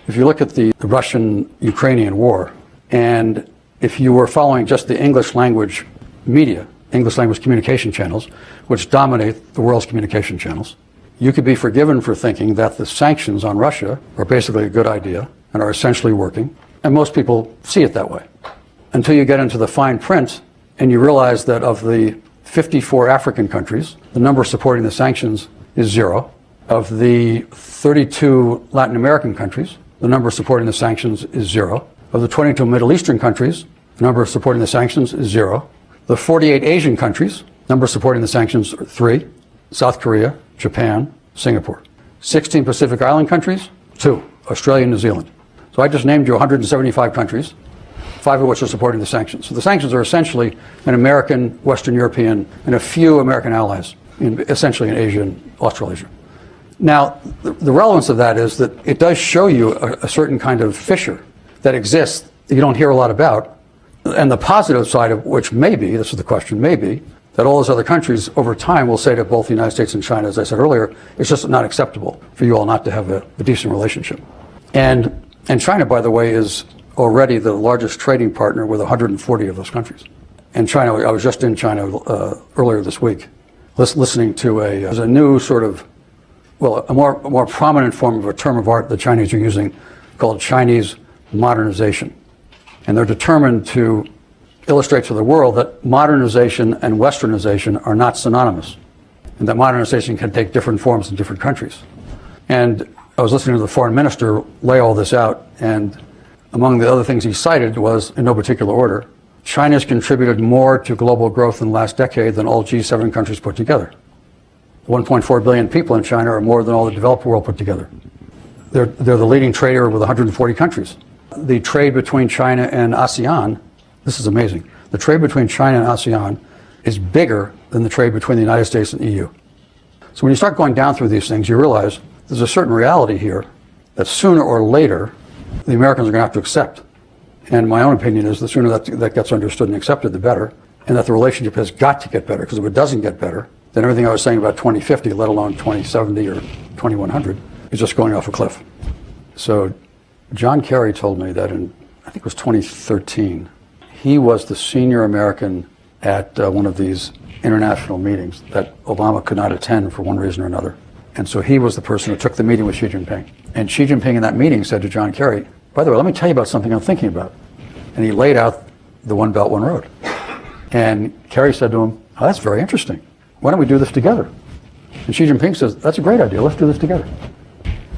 If you look at the Russian-Ukrainian war, and if you were following just the English language media, English language communication channels, which dominate the world's communication channels, you could be forgiven for thinking that the sanctions on Russia are basically a good idea and are essentially working, and most people see it that way. Until you get into the fine print and you realize that of the 54 African countries, the number supporting the sanctions is 0. Of the 32 Latin American countries, the number supporting the sanctions is 0. Of the 22 Middle Eastern countries, the number supporting the sanctions is 0. The 48 Asian countries, number supporting the sanctions are 3. South Korea, Japan, Singapore. 16 Pacific Island countries, 2. Australia and New Zealand. So I just named you 175 countries, 5 of which are supporting the sanctions. So the sanctions are essentially an American, Western European, and a few American allies, essentially in Asia and Australasia. Now, the relevance of that is that it does show you a certain kind of fissure that exists that you don't hear a lot about. And the positive side of which may be, this is the question, may be, that all those other countries over time will say to both the United States and China, as I said earlier, it's just not acceptable for you all not to have a decent relationship. And China, by the way, is already the largest trading partner with 140 of those countries. And China, I was just in China earlier this week, listening to a new sort of, well, a more prominent form of a term of art the Chinese are using called Chinese modernization. And they're determined to illustrate to the world that modernization and westernization are not synonymous, and that modernization can take different forms in different countries. And I was listening to the foreign minister lay all this out, and among the other things he cited was, in no particular order, China's contributed more to global growth in the last decade than all G7 countries put together. 1.4 billion people in China are more than all the developed world put together. They're the leading trader with 140 countries. The trade between China and ASEAN, this is amazing, the trade between China and ASEAN is bigger than the trade between the United States and the EU. So when you start going down through these things, you realize there's a certain reality here that sooner or later the Americans are going to have to accept. And my own opinion is the sooner that gets understood and accepted, the better, and that the relationship has got to get better, because if it doesn't get better, then everything I was saying about 2050, let alone 2070 or 2100, is just going off a cliff. So John Kerry told me that in, I think it was 2013, he was the senior American at one of these international meetings that Obama could not attend for one reason or another. And so he was the person who took the meeting with Xi Jinping. And Xi Jinping in that meeting said to John Kerry, by the way, let me tell you about something I'm thinking about. And he laid out the One Belt, One Road. And Kerry said to him, oh, that's very interesting. Why don't we do this together? And Xi Jinping says, that's a great idea. Let's do this together.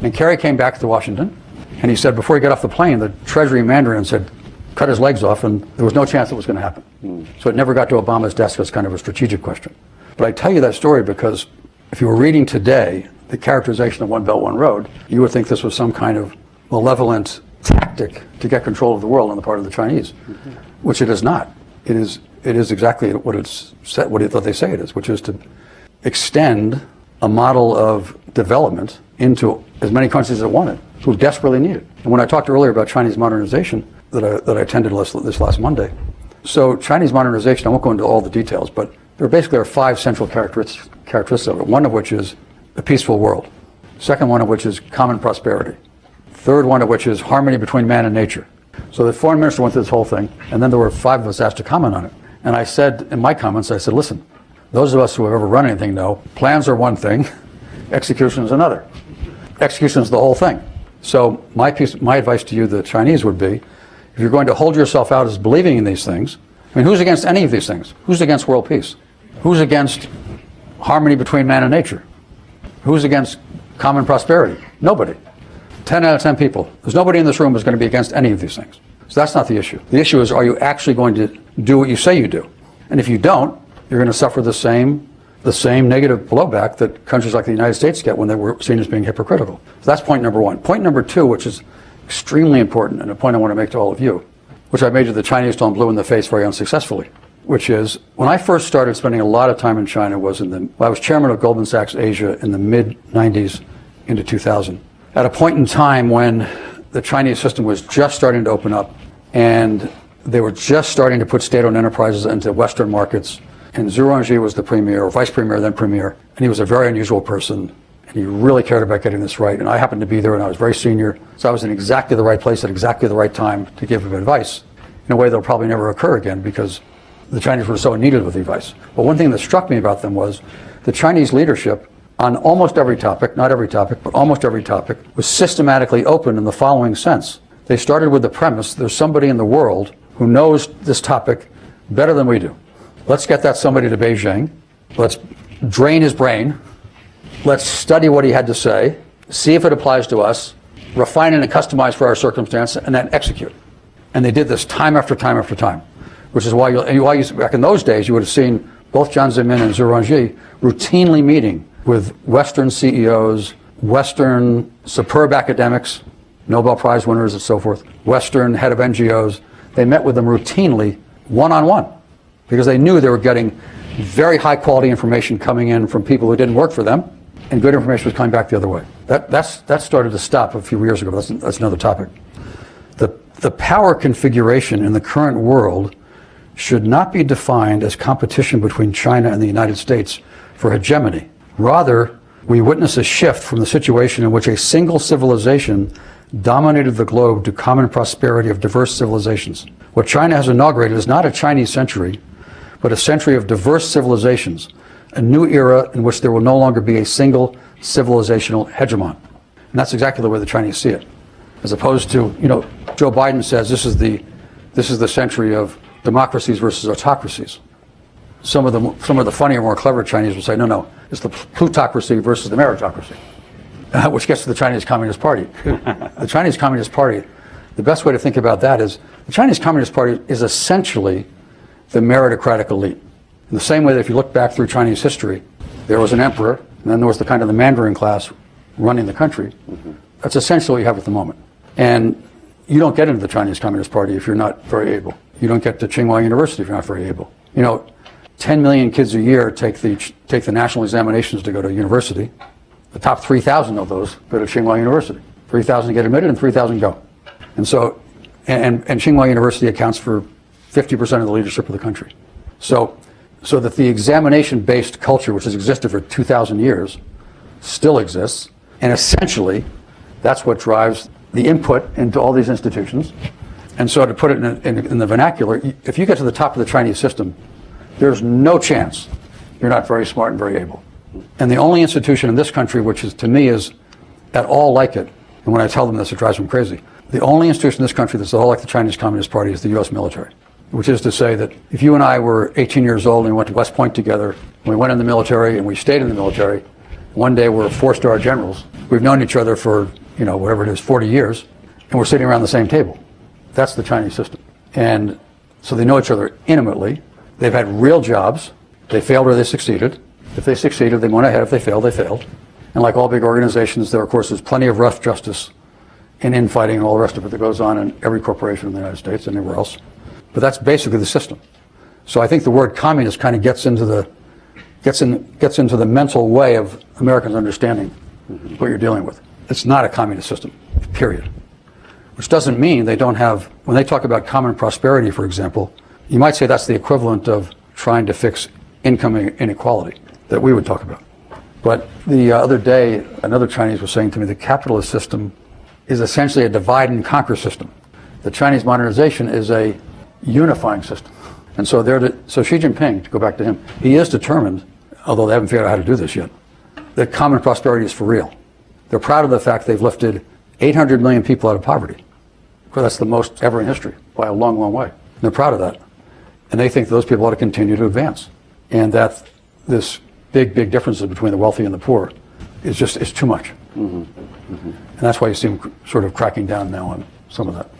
And Kerry came back to Washington, and he said before he got off the plane, the Treasury Mandarin said, cut his legs off, and there was no chance it was going to happen. So it never got to Obama's desk as kind of a strategic question. But I tell you that story because if you were reading today the characterization of One Belt, One Road, you would think this was some kind of malevolent tactic to get control of the world on the part of the Chinese, which it is not. It is exactly what they say it is, which is to extend a model of development into as many countries as it wanted, who desperately need it. And when I talked earlier about Chinese modernization that I attended this last Monday, so Chinese modernization, I won't go into all the details, but there basically are 5 central characteristics of it, one of which is a peaceful world, second one of which is common prosperity, third one of which is harmony between man and nature. So the foreign minister went through this whole thing, and then there were 5 of us asked to comment on it. And I said, in my comments, I said, listen, those of us who have ever run anything know, plans are one thing, execution is another. Execution is the whole thing. So my advice to you, the Chinese, would be, if you're going to hold yourself out as believing in these things, I mean, who's against any of these things? Who's against world peace? Who's against harmony between man and nature? Who's against common prosperity? Nobody. 10 out of 10 people. There's nobody in this room who's going to be against any of these things. So that's not the issue. The issue is, are you actually going to do what you say you do? And if you don't, you're going to suffer the same negative blowback that countries like the United States get when they were seen as being hypocritical. So that's point number 1. Point number 2, which is extremely important, and a point I want to make to all of you, which I made to the Chinese till I'm blue in the face very unsuccessfully, which is, when I first started spending a lot of time in China I was chairman of Goldman Sachs Asia in the mid-90s into 2000. At a point in time when the Chinese system was just starting to open up, and they were just starting to put state-owned enterprises into Western markets, and Zhu Rongji was the premier, or vice premier, then premier, and he was a very unusual person, and he really cared about getting this right. And I happened to be there, and I was very senior, so I was in exactly the right place at exactly the right time to give him advice in a way that will probably never occur again, because the Chinese were so in need of the advice. But one thing that struck me about them was the Chinese leadership on almost every topic, not every topic, but almost every topic, was systematically open in the following sense. They started with the premise, there's somebody in the world who knows this topic better than we do. Let's get that somebody to Beijing. Let's drain his brain. Let's study what he had to say, see if it applies to us, refine it and customize for our circumstance, and then execute. And they did this time after time after time, which is why back in those days, you would have seen both Jiang Zemin and Zhu Rongji routinely meeting with Western CEOs, Western superb academics, Nobel Prize winners and so forth, Western head of NGOs. They met with them routinely, one-on-one, because they knew they were getting very high-quality information coming in from people who didn't work for them, and good information was coming back the other way. That started to stop a few years ago, but that's another topic. The power configuration in the current world should not be defined as competition between China and the United States for hegemony. Rather, we witness a shift from the situation in which a single civilization dominated the globe to common prosperity of diverse civilizations. What China has inaugurated is not a Chinese century, but a century of diverse civilizations, a new era in which there will no longer be a single civilizational hegemon. And that's exactly the way the Chinese see it. As opposed to, Joe Biden says this is the century of democracies versus autocracies. Some of the funnier, more clever Chinese will say, no, it's the plutocracy versus the meritocracy, which gets to the Chinese Communist Party. The Chinese Communist Party, the best way to think about that is the Chinese Communist Party is essentially the meritocratic elite. In the same way that if you look back through Chinese history, there was an emperor, and then there was the Mandarin class running the country. Mm-hmm. That's essentially what you have at the moment. And you don't get into the Chinese Communist Party if you're not very able. You don't get to Tsinghua University if you're not very able. 10 million kids a year take the national examinations to go to university. The top 3,000 of those go to Tsinghua University. 3,000 get admitted and 3,000 go. And so, and Tsinghua University accounts for 50% of the leadership of the country. So that the examination-based culture, which has existed for 2,000 years, still exists. And essentially, that's what drives the input into all these institutions. And so to put it in the vernacular, if you get to the top of the Chinese system, there's no chance you're not very smart and very able. And the only institution in this country, which is, to me, is at all like it, and when I tell them this, it drives them crazy, the only institution in this country that's at all like the Chinese Communist Party is the U.S. military. Which is to say that if you and I were 18 years old and we went to West Point together, and we went in the military and we stayed in the military, one day we're 4-star generals, we've known each other for, whatever it is, 40 years, and we're sitting around the same table. That's the Chinese system. And so they know each other intimately. They've had real jobs. They failed or they succeeded. If they succeeded, they went ahead. If they failed, they failed. And like all big organizations, there, of course, is plenty of rough justice and infighting and all the rest of it that goes on in every corporation in the United States and anywhere else. But that's basically the system. So I think the word communist kind of gets into the mental way of Americans understanding what you're dealing with. It's not a communist system, period. Which doesn't mean they don't have, when they talk about common prosperity, for example, you might say that's the equivalent of trying to fix income inequality that we would talk about. But the other day, another Chinese was saying to me, the capitalist system is essentially a divide and conquer system. The Chinese modernization is a unifying system. And so so Xi Jinping, to go back to him, he is determined, although they haven't figured out how to do this yet, that common prosperity is for real. They're proud of the fact they've lifted 800 million people out of poverty. Because that's the most ever in history, by a long, long way. And they're proud of that. And they think those people ought to continue to advance. And that this big differences between the wealthy and the poor is too much. Mm-hmm. Mm-hmm. And that's why you see them sort of cracking down now on some of that.